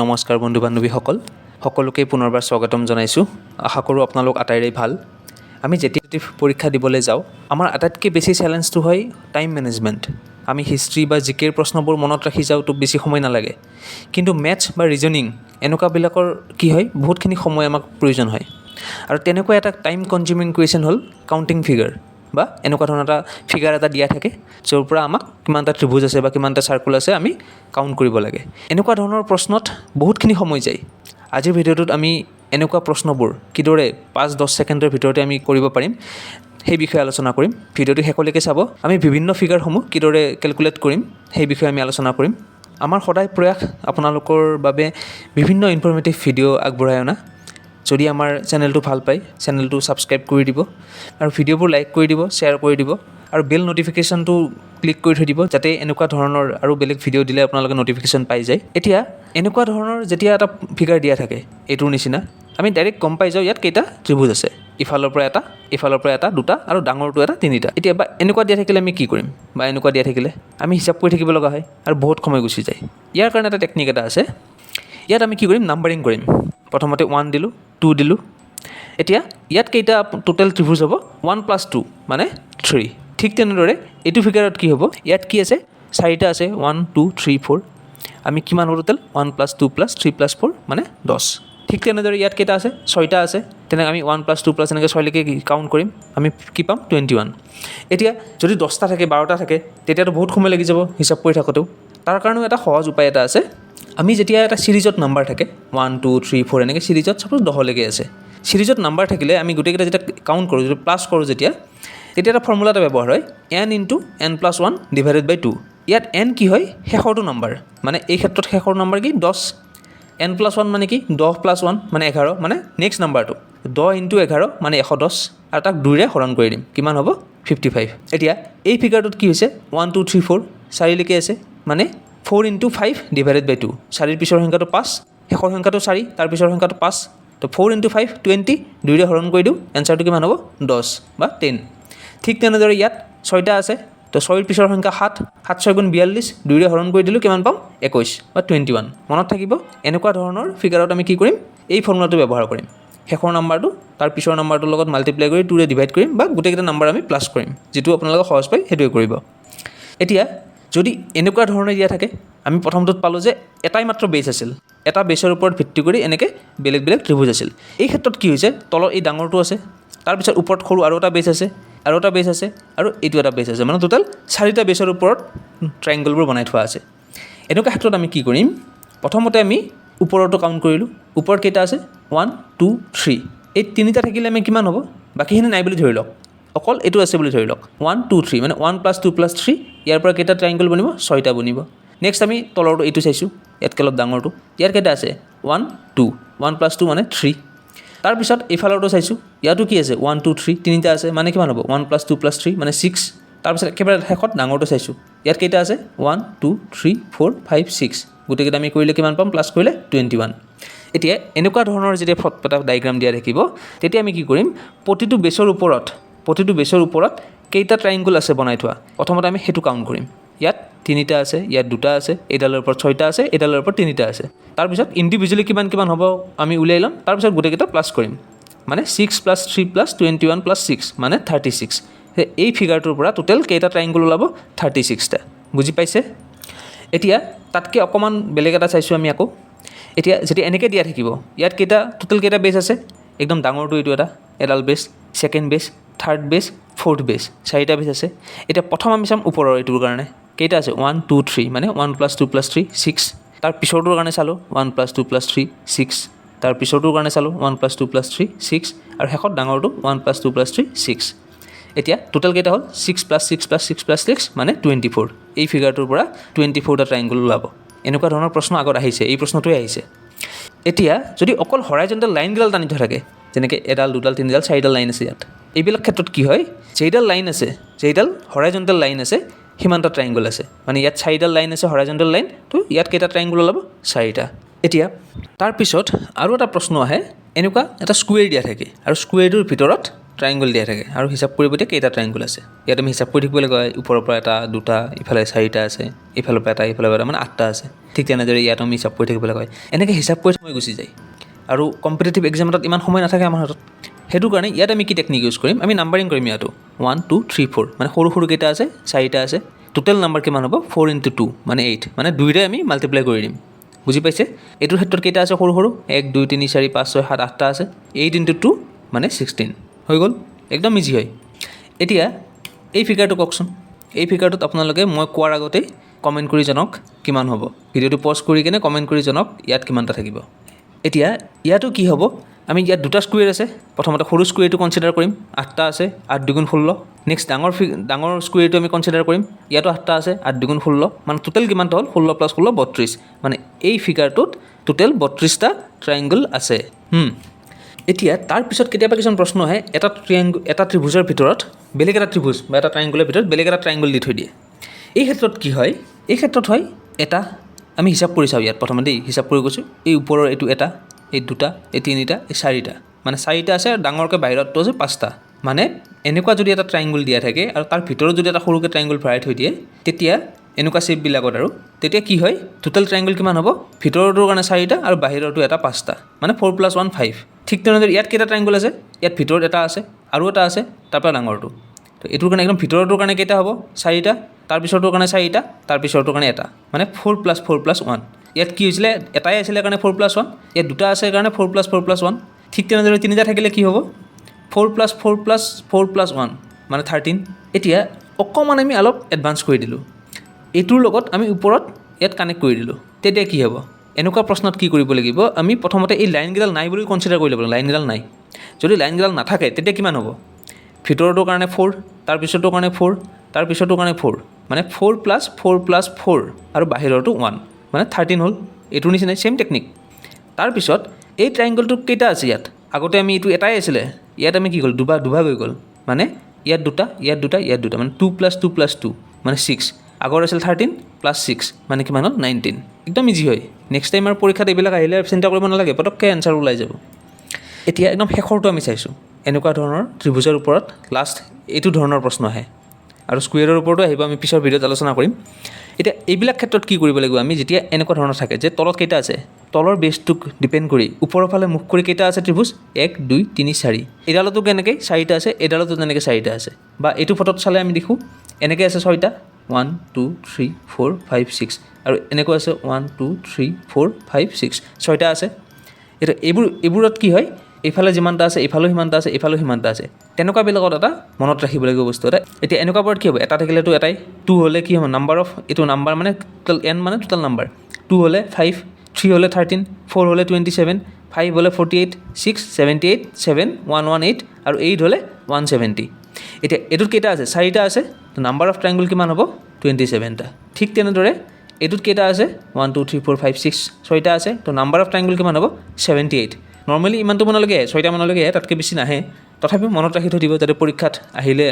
নমস্কাৰ বন্ধু বান্ধৱীসকল সকলোকে পুনৰবাৰ স্বাগতম জনাইছোঁ। আশা কৰোঁ আপোনালোক আটাইৰে ভাল। আমি যেতিয়া পৰীক্ষা দিবলৈ যাওঁ আমাৰ আটাইতকৈ বেছি চেলেঞ্জটো হয় টাইম মেনেজমেণ্ট। আমি হিষ্ট্ৰী বা জিকেৰ প্ৰশ্নবোৰ মনত ৰাখি যাওঁতো বেছি সময় নালাগে, কিন্তু মেথছ বা ৰিজনিং এনেকুৱাবিলাকৰ কি হয় বহুতখিনি সময় আমাক প্ৰয়োজন হয়। আৰু তেনেকুৱা এটা টাইম কনজিউমিং কুৱেশ্যন হ'ল কাউণ্টিং ফিগাৰ বা এনেকুৱা ধৰণৰ এটা ফিগাৰ এটা দিয়া থাকে য'ৰ পৰা আমাক কিমানটা ত্ৰিভুজ আছে বা কিমানটা চাৰ্কুল আছে আমি কাউণ্ট কৰিব লাগে। এনেকুৱা ধৰণৰ প্ৰশ্নত বহুতখিনি সময় যায়। আজিৰ ভিডিঅ'টোত আমি এনেকুৱা প্ৰশ্নবোৰ কিদৰে 5-10 ছেকেণ্ডৰ ভিতৰতে আমি কৰিব পাৰিম সেই বিষয়ে আলোচনা কৰিম। ভিডিঅ'টো শেষলৈকে চাব। আমি বিভিন্ন ফিগাৰসমূহ কিদৰে কেলকুলেট কৰিম সেই বিষয়ে আমি আলোচনা কৰিম। আমাৰ সদায় প্ৰয়াস আপোনালোকৰ বাবে বিভিন্ন ইনফৰ্মেটিভ ভিডিঅ' আগবঢ়াই অনা। যদি আমাৰ চেনেলটো ভাল পায় চেনেলটো ছাবস্ক্ৰাইব কৰি দিব আৰু ভিডিঅ'বোৰ লাইক কৰি দিব, শ্বেয়াৰ কৰি দিব আৰু বেল নটিফিকেশ্যনটো ক্লিক কৰি থৈ দিব যাতে এনেকুৱা ধৰণৰ আৰু বেলেগ ভিডিঅ' দিলে আপোনালোকে নটিফিকেশ্যন পাই যায়। এতিয়া এনেকুৱা ধৰণৰ যেতিয়া এটা ফিগাৰ দিয়া থাকে এইটোৰ নিচিনা আমি ডাইৰেক্ট গম পাই যাওঁ ইয়াত কেইটা ত্ৰিভুজ আছে, ইফালৰ পৰা এটা, দুটা আৰু ডাঙৰটো এটা, তিনিটা। এতিয়া বা এনেকুৱা দিয়া থাকিলে আমি কি কৰিম বা এনেকুৱা দিয়া থাকিলে আমি হিচাপ কৰি থাকিব লগা হয় আৰু বহুত সময় গুচি যায়। ইয়াৰ কাৰণে এটা টেকনিক এটা আছে। ইয়াত আমি কি কৰিম নাম্বাৰিং কৰিম। প্ৰথমতে 1 দিলোঁ, 2 দিলোঁ। এতিয়া ইয়াত কেইটা টোটেল ত্ৰিভুজ হ'ব 1 + 2 মানে 3। ঠিক তেনেদৰে এইটো ফিগাৰত কি হ'ব, ইয়াত কি আছে 4টা আছে 1 2 3 4। আমি কিমান হ'ব টোটেল 1 + 2 + 3 + 4 মানে 10। ঠিক তেনেদৰে ইয়াত কেইটা আছে 6টা আছে, তেনেকৈ আমি 1 + 2 + এনেকৈ 6লৈকে কাউণ্ট কৰিম, আমি কি পাম 21। এতিয়া যদি 10টা থাকে 12টা থাকে তেতিয়াতো বহুত সময় লাগি যাব হিচাপ কৰি থাকোঁতেও। তাৰ কাৰণেও এটা সহজ উপায় এটা আছে। আমি যেতিয়া এটা ছিৰিজত নাম্বাৰ থাকে 1 2 3 4 এনেকৈ ছিৰিজত ছাপ'জ 10লৈকে আছে, ছিৰিজত নাম্বাৰ থাকিলে আমি গোটেইকেইটা যেতিয়া কাউণ্ট কৰোঁ, যেতিয়া প্লাছ কৰোঁ তেতিয়া এটা ফৰ্মুলা এটা ব্যৱহাৰ হয় n × n + 1 / 2। ইয়াত n কি হয় শেষৰটো নাম্বাৰ, মানে এই ক্ষেত্ৰত শেষৰ নাম্বাৰ কি 10। n + 1 মানে কি 10 + 1 মানে 11, মানে নেক্সট নাম্বাৰটো 10 × 11 মানে 110 আৰু তাক 2ৰে হৰণ কৰি দিম, কিমান হ'ব 55। এতিয়া এই ফিগাৰটোত কি হৈছে 1 2 3 4 4লৈকে আছে, মানে 4 × 5 / 2। 4ৰ পিছৰ সংখ্যাটো 5, শেষৰ সংখ্যাটো 4, তাৰ পিছৰ সংখ্যাটো 5, তো 4 × 5 20, 2ৰে হৰণ কৰি দিওঁ, এনচাৰটো কিমান হ'ব 10 বা 10। ঠিক তেনেদৰে ইয়াত 6টা আছে, তো 6ৰ পিছৰ সংখ্যা 7, 7 × 6 = 42, 2ৰে হৰণ কৰি দিলোঁ, কিমান পাম 21 বা 21। মনত থাকিব এনেকুৱা ধৰণৰ ফিগাৰত আমি কি কৰিম এই ফৰ্মুলাটো ব্যৱহাৰ কৰিম। শেষৰ নাম্বাৰটো তাৰ পিছৰ নাম্বাৰটোৰ লগত মাল্টিপ্লাই কৰি 2ৰে ডিভাইড কৰিম বা গোটেইকেইটা নাম্বাৰ আমি প্লাছ কৰিম, যিটো আপোনালোকে সহজ পায় সেইটোৱে কৰিব। এতিয়া যদি এনেকুৱা ধৰণে দিয়া থাকে, আমি প্ৰথমটোত পালোঁ যে এটাই মাত্ৰ বেছ আছিল, এটা বেছৰ ওপৰত ভিত্তি কৰি এনেকৈ বেলেগ বেলেগ ত্ৰিভুজ আছিল। এই ক্ষেত্ৰত কি হৈছে তলত এই ডাঙৰটো আছে, তাৰপিছত ওপৰত সৰু আৰু এটা বেছ আছে, আৰু এটা বেছ আছে, আৰু এইটো এটা বেছ আছে, মানে টোটেল 4টা বেছৰ ওপৰত ট্ৰায়েংগলবোৰ বনাই থোৱা আছে। এনেকুৱা ক্ষেত্ৰত আমি কি কৰিম, প্ৰথমতে আমি ওপৰতো কাউণ্ট কৰিলোঁ, ওপৰত কেইটা আছে 1 2 3। এই 3টা থাকিলে আমি কিমান হ'ব, বাকীখিনি নাই বুলি ধৰি লওক, অকল এইটো আছে বুলি ধৰি লওক 1 2 3, মানে 1 + 2 + 3। ইয়াৰ পৰা কেইটা ট্ৰায়েংগল বনিব 6টা বনিব। নেক্সট আমি তলৰটো এইটো চাইছোঁ, ইয়াতকৈ অলপ ডাঙৰটো, ইয়াৰ কেইটা আছে 1 2, 1 + 2 মানে 3। তাৰপিছত এইফালৰটো চাইছোঁ, ইয়াতো কি আছে 1 2 3, 3টা আছে, মানে কিমান হ'ব 1 + 2 + 3 মানে 6। তাৰপিছত একেবাৰে শেষত ডাঙৰটো চাইছোঁ, ইয়াত কেইটা আছে 1 2 3 4 5 6, গোটেইকেইটা আমি কৰিলে কিমান পাম প্লাছ কৰিলে 21। এতিয়া এনেকুৱা ধৰণৰ যেতিয়া এটা ডায়েগ্ৰাম দিয়া থাকিব তেতিয়া আমি কি কৰিম, প্ৰতিটো বেছৰ ওপৰত কেইটা ট্ৰায়েংগল আছে বনাই থোৱা, প্ৰথমতে আমি সেইটো কাউণ্ট কৰিম। ইয়াত 3টা আছে, ইয়াত 2টা আছে, এইডালৰ ওপৰত 6টা আছে, এইডালৰ ওপৰত 3টা আছে। তাৰপিছত ইণ্ডিভিজুৱেলি কিমান কিমান হ'ব আমি উলিয়াই ল'ম, তাৰপিছত গোটেইকেইটা প্লাছ কৰিম, মানে 6 + 3 + 21 + 6 মানে 36। এই ফিগাৰটোৰ পৰা টোটেল কেইটা ট্ৰায়েংগল ওলাব 36টা। বুজি পাইছে? এতিয়া তাতকৈ অকণমান বেলেগ এটা চাইছোঁ আমি আকৌ। এতিয়া যেতিয়া এনেকৈ দিয়া থাকিব, ইয়াত টোটেল কেইটা বেছ আছে, একদম ডাঙৰটো এইটো এডাল বেছ, ছেকেণ্ড বেছ, থাৰ্ড বেছ, ফ'ৰ্থ বেছ, 4টা বেছ আছে। এতিয়া প্ৰথম আমি চাম ওপৰৰ এইটোৰ কাৰণে কেইটা আছে 1 2 3, মানে 1 + 2 + 3 6। তাৰ পিছৰটোৰ কাৰণে চালোঁ 1 + 2 + 3 6, তাৰ পিছৰটোৰ কাৰণে চালোঁ 1 + 2 + 3 6, আৰু শেষত ডাঙৰটো 1 + 2 + 3 6। এতিয়া টোটেল কেইটা হ'ল 6 + 6 + 6 + 6 মানে 24। এই ফিগাৰটোৰ পৰা 24টা ট্ৰায়েংগল ওলাব। এনেকুৱা ধৰণৰ প্ৰশ্ন আগত আহিছে, এই প্ৰশ্নটোৱে আহিছে। এতিয়া যদি অকল হৰাইজণ্টেল লাইনকেইডাল টানি থোৱা থাকে, যেনেকৈ এডাল 2ডাল 3ডাল 4ডাল লাইন আছে ইয়াত, এইবিলাক ক্ষেত্ৰত কি হয় যেইডাল লাইন আছে, যেইডাল হৰাইজণ্টেল লাইন আছে সিমানটা ট্ৰায়েংগল আছে, মানে ইয়াত 4ডাল লাইন আছে হৰাইজণ্টেল লাইন, তো ইয়াত কেইটা ট্ৰায়েংগল ওলাব 4টা। এতিয়া তাৰপিছত আৰু এটা প্ৰশ্ন আহে, এনেকুৱা এটা স্কুৱেৰ দিয়া থাকে আৰু স্কুৱেৰটোৰ ভিতৰত ট্ৰাইংগল দিয়া থাকে আৰু হিচাপ কৰিব দিয়ে কেইটা ট্ৰাইংগল আছে ইয়াত আমি হিচাপ কৰি থাকিবলৈ কয় ওপৰৰ পৰা এটা দুটা ইফালে চাৰিটা আছে ইফালৰ পৰা এটা ইফালৰ পৰা এটা মানে 8টা আছে ঠিক তেনেদৰে ইয়াত আমি হিচাপ কৰি থাকিবলৈ কয় এনেকৈ হিচাপ কৰি সময় গুচি যায় আৰু কম্পিটিটিভ এক্সামত ইমান সময় নাথাকে আমাৰ হাতত সেইটো কাৰণে ইয়াত আমি কি টেকনিক ইউজ কৰিম আমি নাম্বাৰিং কৰিম ইয়াতো 1 2 3 4 মানে সৰু সৰু কেইটা আছে 4টা আছে টোটেল নাম্বাৰ কিমান হ'ব 4 × 2 মানে 8 মানে 2ৰে আমি মাল্টিপ্লাই কৰি দিম বুজি পাইছে এইটোৰ ক্ষেত্ৰত কেইটা আছে সৰু সৰু 1 2 3 4 5 6 7 8টা আছে 8 × 2 মানে 16 হৈ গ'ল একদম ইজি হয় এতিয়া এই ফিগাৰটো কওকচোন এই ফিগাৰটোত আপোনালোকে মই কোৱাৰ আগতেই কমেণ্ট কৰি জনাওক কিমান হ'ব ভিডিঅ'টো পজ কৰি কিনে কমেণ্ট কৰি জনাওক ইয়াত কিমানটা থাকিব এতিয়া ইয়াতো কি হ'ব আমি ইয়াত দুটা স্কুৱেৰ আছে প্ৰথমতে সৰু স্কুৱেৰটো কনচিডাৰ কৰিম 8টা আছে 8 2 16 নেক্সট ডাঙৰ স্কুৱেৰটো আমি কনচিডাৰ কৰিম ইয়াতো 8টা আছে 8 2 16 মানে টোটেল কিমানটা হ'ল 16 + 16 32 মানে এই ফিগাৰটোত টোটেল 32টা ট্ৰাইংগল আছে এতিয়া তাৰপিছত কেতিয়াবা কিছুমান প্ৰশ্ন আহে এটা ত্ৰিভুজৰ ভিতৰত বেলেগ এটা ত্ৰিভুজ বা এটা ট্ৰাইংগলৰ ভিতৰত বেলেগ এটা ট্ৰাইংগল দি থৈ দিয়ে এই ক্ষেত্ৰত কি হয় এই ক্ষেত্ৰত হয় এটা আমি হিচাপ কৰি চাওঁ ইয়াত প্ৰথমতে হিচাপ কৰি গৈছোঁ এই ওপৰৰ এইটো এটা এই দুটা এই তিনিটা এই চাৰিটা মানে 4টা আছে আৰু ডাঙৰকৈ বাহিৰতটো আছে 5টা মানে এনেকুৱা যদি এটা ট্ৰাইংগল দিয়া থাকে আৰু তাৰ ভিতৰত যদি এটা সৰুকৈ ট্ৰাইংগল ভৰাই থৈ দিয়ে তেতিয়া এনেকুৱা শ্বেপবিলাকত আৰু তেতিয়া কি হয় টোটেল ট্ৰাইংগল কিমান হ'ব ভিতৰটোৰ কাৰণে 4টা আৰু বাহিৰটো এটা 5টা মানে 4 + 1 5 ঠিক তেনেদৰে ইয়াত কেইটা ট্ৰাইংগল আছে ইয়াত ভিতৰত এটা আছে আৰু এটা আছে তাৰপৰা ডাঙৰটো তো এইটোৰ কাৰণে একদম ভিতৰটোৰ কাৰণে কেইটা হ'ব 4টা তাৰপিছৰটোৰ কাৰণে 4টা তাৰপিছৰটোৰ কাৰণে এটা মানে 4 + 4 + 1 ইয়াত কি হৈছিলে এটাই আছিলে কাৰণে 4 + 1 ইয়াত দুটা আছে কাৰণে 4 + 4 + 1 ঠিক তেনেদৰে তিনিটা থাকিলে কি হ'ব 4 + 4 + 4 + 1 মানে 13 এতিয়া অকণমান আমি অলপ এডভান্স কৰি দিলোঁ এইটোৰ লগত আমি ওপৰত ইয়াত কানেক্ট কৰি দিলোঁ তেতিয়া কি হ'ব এনেকুৱা প্ৰশ্নত কি কৰিব লাগিব আমি প্ৰথমতে এই লাইনকেইডাল নাই বুলি কনচিডাৰ কৰি ল'ব লাগিব লাইনকেইডাল নাই যদি লাইনকেইডাল নাথাকে তেতিয়া কিমান হ'ব ভিতৰটোৰ কাৰণে 4 তাৰপিছৰটোৰ কাৰণে 4 তাৰপিছৰটোৰ কাৰণে 4 মানে 4 + 4 + 4 আৰু বাহিৰৰটো 1 মানে 13 হ'ল এইটোৰ নিচিনাই ছেইম টেকনিক তাৰপিছত এই ট্ৰাইংগলটো কেইটা আছে ইয়াত আগতে আমি এইটো এটাই আছিলে ইয়াত আমি কি গ'ল দুভাগ হৈ গ'ল মানে ইয়াত দুটা ইয়াত দুটা ইয়াত দুটা মানে 2 + 2 + 2 মানে 6 আগৰ আছিল 13 + 6 মানে কিমান হ'ল 19 একদম ইজি হয় নেক্সট টাইম আৰু পৰীক্ষাত এইবিলাক আহিলে চিন্তা কৰিব নালাগে পটককৈ এনচাৰ ওলাই যাব এতিয়া একদম শেষৰটো আমি চাইছোঁ এনেকুৱা ধৰণৰ ত্ৰিভুজৰ ওপৰত লাষ্ট এইটো ধৰণৰ প্ৰশ্ন আহে আৰু স্কুৱেৰৰ ওপৰতো আহিব আমি পিছৰ ভিডিঅ'ত আলোচনা কৰিম এতিয়া এইবিলাক ক্ষেত্ৰত কি কৰিব লাগিব আমি যেতিয়া এনেকুৱা ধৰণৰ থাকে যে তলত কেইটা আছে তলৰ বেছটোক ডিপেণ্ড কৰি ওপৰৰ ফালে মুখ কৰি কেইটা আছে ত্ৰিভুজ 1 2 3 4 এডালতো কেনেকৈ 4টা আছে এডালতো তেনেকৈ 4টা আছে বা এইটো ফটোত চালে আমি দেখোঁ এনেকৈ আছে 6টা 1 2 3 4 5 6 আৰু এনেকুৱা আছে 1 2 3 4 5 6 6টা আছে এতিয়া এইবোৰত কি হয় এইফালে যিমানটা আছে এইফালেও সিমানটা আছে এইফালেও সিমানটা আছে তেনেকুৱাবিলাকত এটা মনত ৰাখিব লাগিব বস্তু এটা এতিয়া এনেকুৱাবোৰত কি হ'ব এটা থাকিলেতো এটাই 2 হ'লে কি হ'ব নাম্বাৰ অফ এইটো নাম্বাৰ মানে টোটেল n মানে টোটেল নাম্বাৰ 2 হ'লে 5 3 হ'লে 13 4 হ'লে 27 5 হ'লে 48 6 78 7 118 আৰু 8 হ'লে 170 এতিয়া এইটোত কেইটা আছে 4টা আছে তো নাম্বাৰ অফ ট্ৰাইংগল কিমান হ'ব 27টা ঠিক তেনেদৰে এইটোত কেইটা আছে 1 2 3 4 5 6 6টা আছে তো নাম্বাৰ অফ ট্ৰাইংগল কিমান হ'ব 78 নৰ্মেলি ইমানটো মানলৈকে আহে 6টা মানলৈকে আহে তাতকৈ বেছি নাহে তথাপিও মনত ৰাখি থৈ দিব যাতে পৰীক্ষাত আহিলে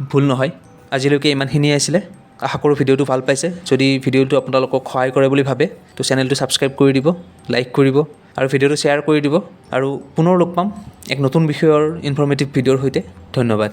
ভুল নহয় আজিলৈকে ইমানখিনি আছিলে আশা কৰোঁ ভিডিঅ'টো ভাল পাইছে যদি ভিডিঅ'টো আপোনালোকক সহায় কৰে বুলি ভাবে তো চেনেলটো ছাবস্ক্ৰাইব কৰি দিব লাইক কৰিব আৰু ভিডিঅ'টো শ্বেয়াৰ কৰি দিব আৰু পুনৰ লগ পাম এক নতুন বিষয়ৰ ইনফৰ্মেটিভ ভিডিঅ'ৰ সৈতে ধন্যবাদ